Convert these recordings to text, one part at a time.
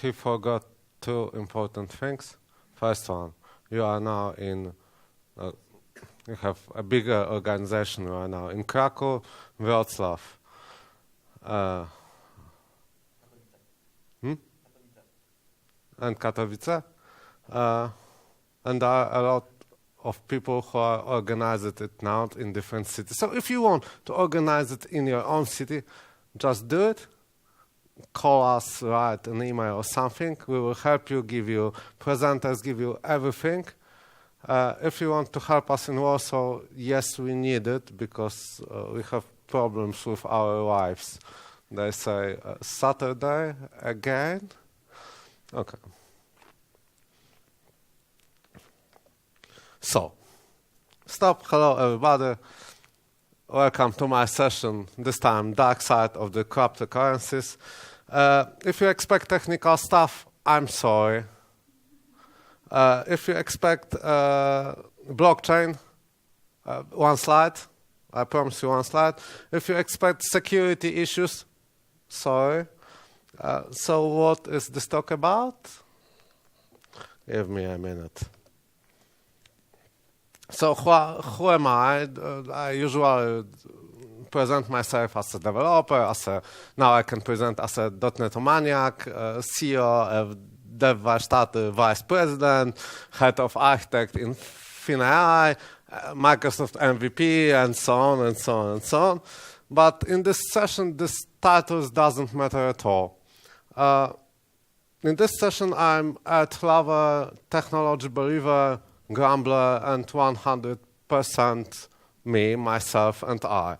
he forgot two important things. First one, you are now in, you have a bigger organization right now in Krakow, Wrocław. And Katowice. And there are a lot of people who are organizing it now in different cities. So if you want to organize it in your own city, just do it. Call us, write an email or something. We will help you, give you presenters, give you everything. If you want to help us in Warsaw, yes, we need it because we have problems with our wives. They say, Saturday again? Okay. So, Stapp, hello everybody. Welcome to my session, this time dark side of the cryptocurrencies. If you expect technical stuff, I'm sorry. If you expect blockchain, one slide. I promise you one slide. If you expect security issues, sorry. So what is this talk about? Give me a minute. So who am I? I usually present myself as a developer, now I can present as a .NET maniac, CEO of DevConf, vice president, head of architect in FinAI, Microsoft MVP, and so on and so on and so on. But in this session, this titles doesn't matter at all. In this session, I'm earth lover, technology believer, grumbler, and 100% me, myself, and I.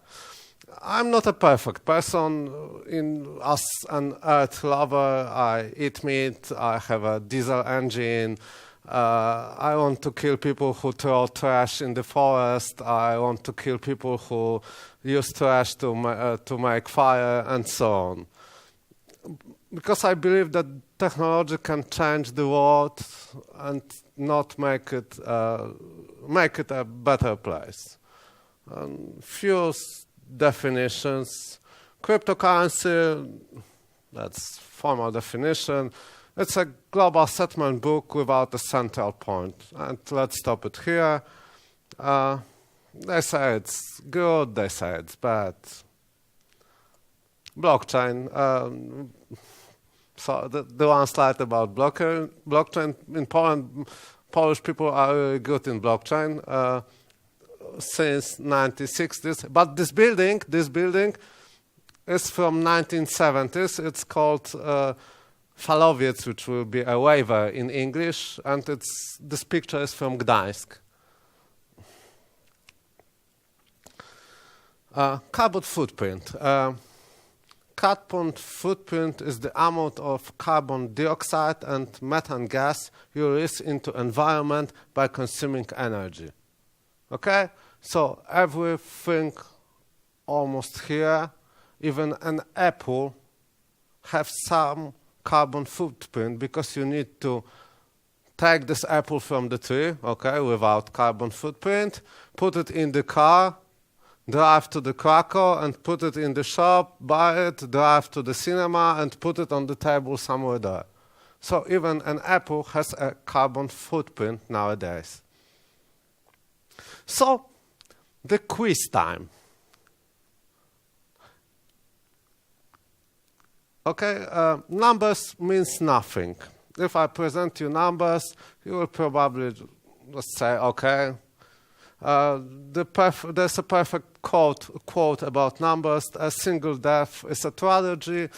I'm not a perfect person. As an earth lover, I eat meat, I have a diesel engine, I want to kill people who throw trash in the forest, I want to kill people who use trash to make fire, and so on. Because I believe that technology can change the world and not make it a better place. Few definitions. Cryptocurrency, that's formal definition. It's a global settlement book without a central point. And let's stop it here. They say it's good, they say it's bad. Blockchain. So the one slide about blockchain. In Poland, Polish people are really good in blockchain since 1960s. But this building is from 1970s. It's called Falowiec, which will be a waiver in English, and this picture is from Gdańsk. Carbon footprint. Carbon footprint is the amount of carbon dioxide and methane gas you release into environment by consuming energy. Okay? So everything almost here, even an apple, have some carbon footprint because you need to take this apple from the tree, okay, without carbon footprint, put it in the car, drive to the Krakow and put it in the shop, buy it, drive to the cinema and put it on the table somewhere there. So even an apple has a carbon footprint nowadays. So the quiz time. Okay, numbers means nothing. If I present you numbers, you will probably just say, okay, there's a perfect quote about numbers. A single death is a tragedy,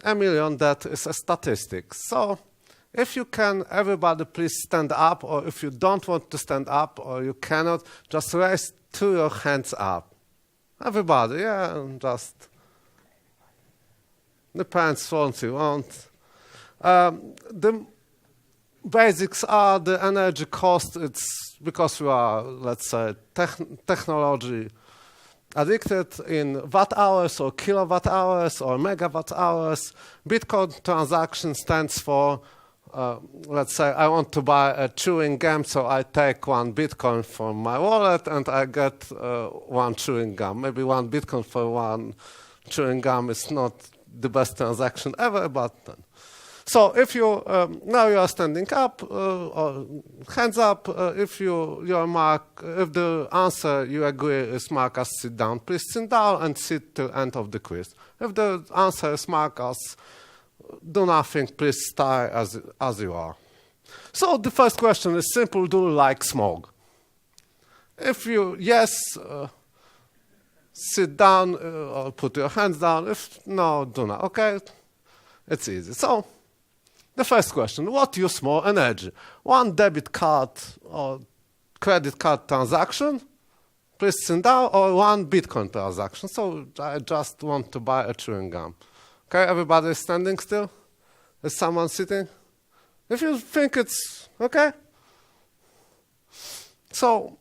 a million deaths is a statistic. So if you can, everybody please stand up, or if you don't want to stand up or you cannot, just raise your hands up. Everybody, yeah, just depends what you want. The basics are the energy cost. It's because we are, let's say, technology addicted in watt hours or kilowatt hours or megawatt hours. Bitcoin transaction stands for, let's say, I want to buy a chewing gum, so I take 1 Bitcoin from my wallet and I get 1 chewing gum. Maybe 1 Bitcoin for 1 chewing gum is not the best transaction ever, but then. So if you now you are standing up or hands up, if your mark, if the answer you agree is marked as sit down, please sit down and sit till end of the quiz. If the answer is marked as do nothing, please stay as you are. So the first question is simple: do you like smoke? If you yes, sit down or put your hands down. If no, do not. Okay, it's easy. So the first question: what use more energy? One debit card or credit card transaction, please sit down, or one Bitcoin transaction. So I just want to buy a chewing gum. Okay, everybody is standing still? Is someone sitting? If you think it's okay. So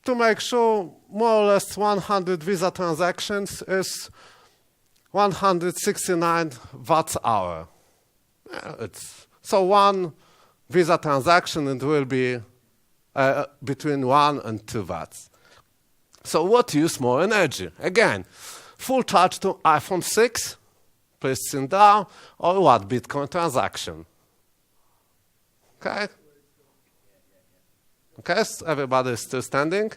to make sure, more or less 100 Visa transactions is 169 watts hour. So one Visa transaction, it will be between 1 and 2 watts. So what use more energy? Again, full charge to iPhone 6, please sit down, or what Bitcoin transaction? Okay? Okay, so everybody is still standing?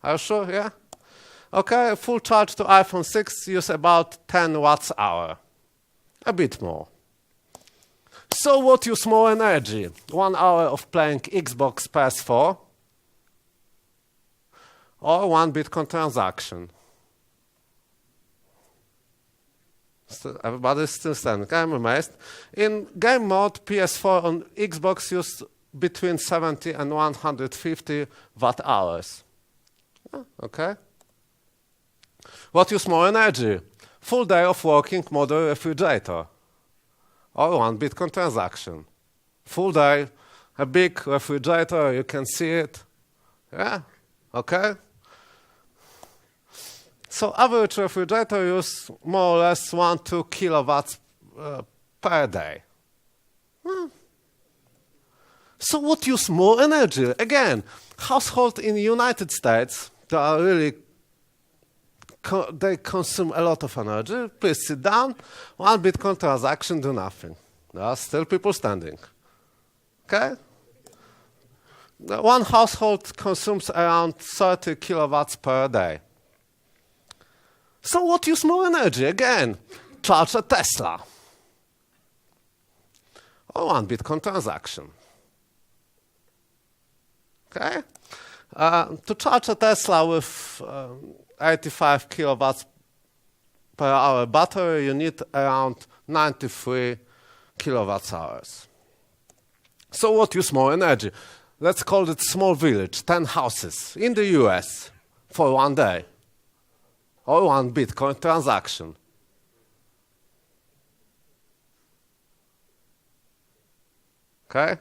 Are you sure? Yeah? Okay, full charge to iPhone 6 use about 10 watts hour. A bit more. So what use more energy? 1 hour of playing Xbox PS4 or one Bitcoin transaction? So everybody is still standing. I'm amazed. In game mode, PS4 and Xbox use between 70 and 150 watt hours. Okay. What use more energy? Full day of working model refrigerator or one Bitcoin transaction. Full day, a big refrigerator, you can see it. Yeah, okay. So average refrigerator use more or less 1-2 kilowatts per day. So what use more energy? Again, household in the United States, they are really they consume a lot of energy. Please sit down. One Bitcoin transaction, do nothing. There are still people standing. Okay? One household consumes around 30 kilowatts per day. So what use more energy? Again, charge a Tesla. Or one Bitcoin transaction. Okay? To charge a Tesla with 85 kilowatts per hour battery, you need around 93 kilowatts hours. So what use more energy? Let's call it small village, 10 houses in the US for one day. Or one Bitcoin transaction. Okay?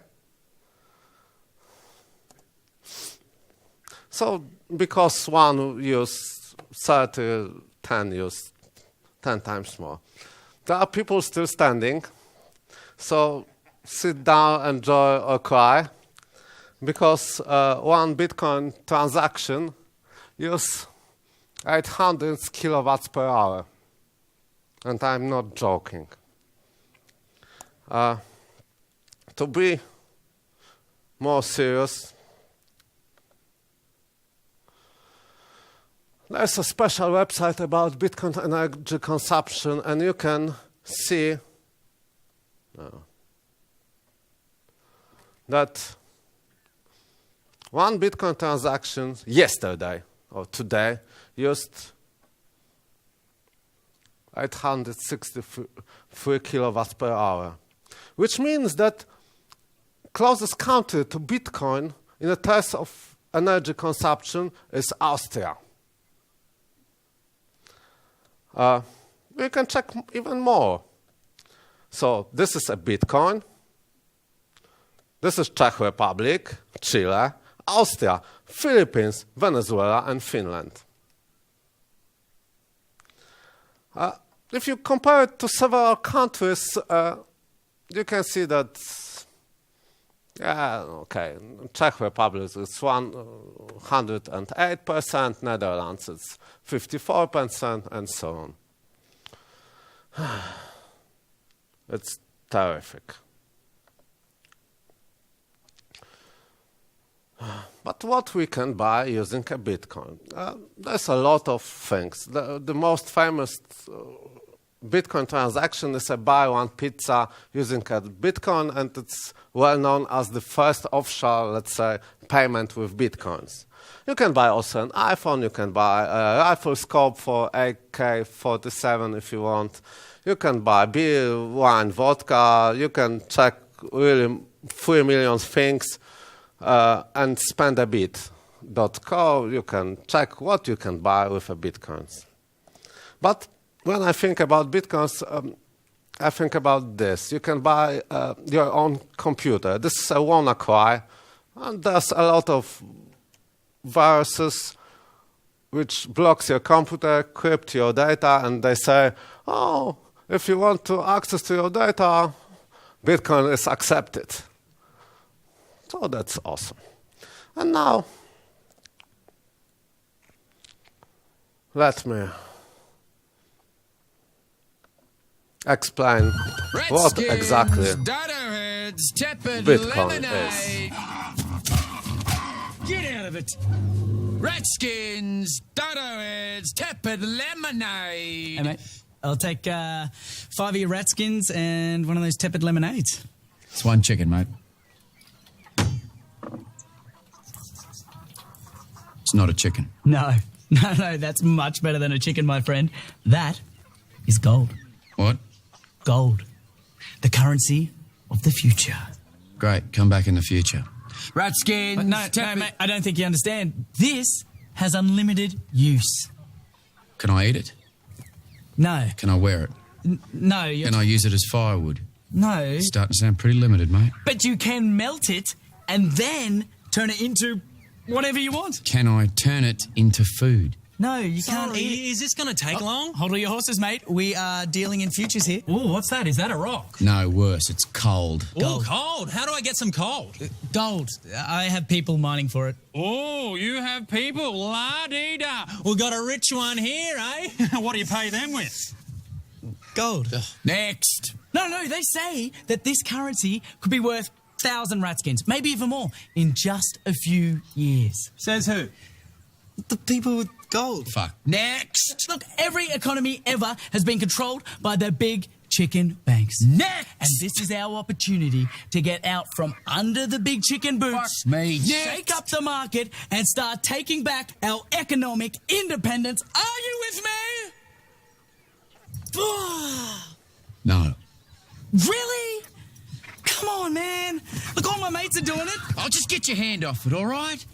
So because one use 30, 10 use 10 times more. There are people still standing. So sit down, enjoy, or cry. Because one Bitcoin transaction use 800 kilowatts per hour. And I'm not joking. To be more serious, there's a special website about Bitcoin energy consumption, and you can see that one Bitcoin transaction yesterday or today used 863 kilowatts per hour, which means that closest country to Bitcoin in the terms of energy consumption is Austria. We can check even more. So this is a Bitcoin. This is Czech Republic, Chile, Austria, Philippines, Venezuela, and Finland. If you compare it to several countries, you can see that, Czech Republic is 108%, Netherlands is 54%, and so on. It's terrific. But what we can buy using a Bitcoin? There's a lot of things. The most famous Bitcoin transaction is a buy one pizza using a Bitcoin, and it's well known as the first offshore, let's say, payment with Bitcoins. You can buy also an iPhone, you can buy a rifle scope for AK-47 if you want. You can buy beer, wine, vodka, you can check really 3 million things and spend a bit.co. You can check what you can buy with a Bitcoins. But when I think about Bitcoins, I think about this. You can buy your own computer. This is a WannaCry, and there's a lot of viruses which blocks your computer, crypt your data, and they say, oh, if you want to access to your data, Bitcoin is accepted. So that's awesome. And now, let me explain what exactly Bitcoin is. Get out of it! Ratskins, dodo heads, tepid lemonade. Hey, mate, I'll take 5 of your ratskins and one of those tepid lemonades. It's one chicken, mate. It's not a chicken. No, that's much better than a chicken, my friend. That is gold. What? Gold. The currency of the future. Great, come back in the future. Ratskins, No, mate, I don't think you understand. This has unlimited use. Can I eat it? No. Can I wear it? No. You're Can I use it as firewood? No. It's starting to sound pretty limited, mate. But you can melt it and then turn it into whatever you want. Can I turn it into food? No, you can't eat it. Is this going to take long? Hold on your horses, mate. We are dealing in futures here. Oh, what's that? Is that a rock? No, worse, it's cold. Oh, cold. How do I get some cold? Gold. I have people mining for it. Oh, you have people. La-dee-da. We've got a rich one here, eh? What do you pay them with? Gold. Next. No, they say that this currency could be worth 1,000 ratskins, maybe even more, in just a few years. Says who? The people with gold. Fuck. Next. Look, every economy ever has been controlled by the big chicken banks. Next. And this is our opportunity to get out from under the big chicken boots, Fuck me. shake up the market, and start taking back our economic independence. Are you with me? No. Really? Come on, man. Look, all my mates are doing it. I'll just get your hand off it, all right?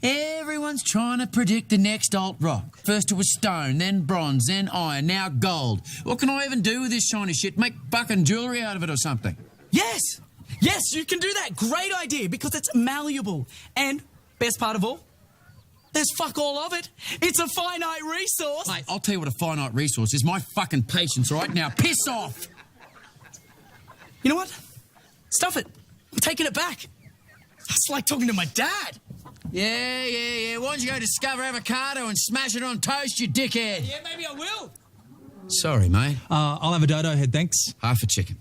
Everyone's trying to predict the next alt-rock. First it was stone, then bronze, then iron, now gold. What can I even do with this shiny shit? Make fucking jewellery out of it or something? Yes, you can do that. Great idea, because it's malleable. And, best part of all, there's fuck all of it. It's a finite resource. Mate, I'll tell you what a finite resource is. My fucking patience, right? Now, piss off! You know what? Stuff it. I'm taking it back. That's like talking to my dad. Yeah. Why don't you go discover avocado and smash it on toast, you dickhead? Yeah, maybe I will. Sorry, mate. I'll have a dodo head, thanks. Half a chicken.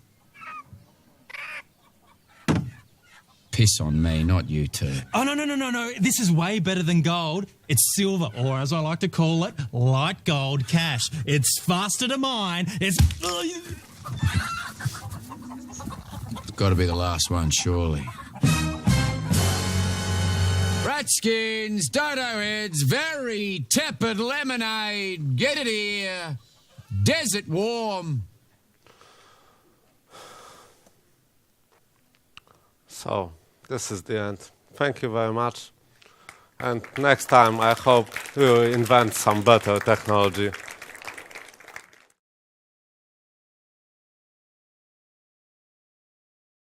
Piss on me, not you two. Oh, no. This is way better than gold. It's silver, or as I like to call it, light gold cash. It's faster to mine. It's... It's got to be the last one, surely. Ratskins, dodo heads, very tepid lemonade. Get it here. Desert warm. So, this is the end. Thank you very much. And next time, I hope you invent some better technology.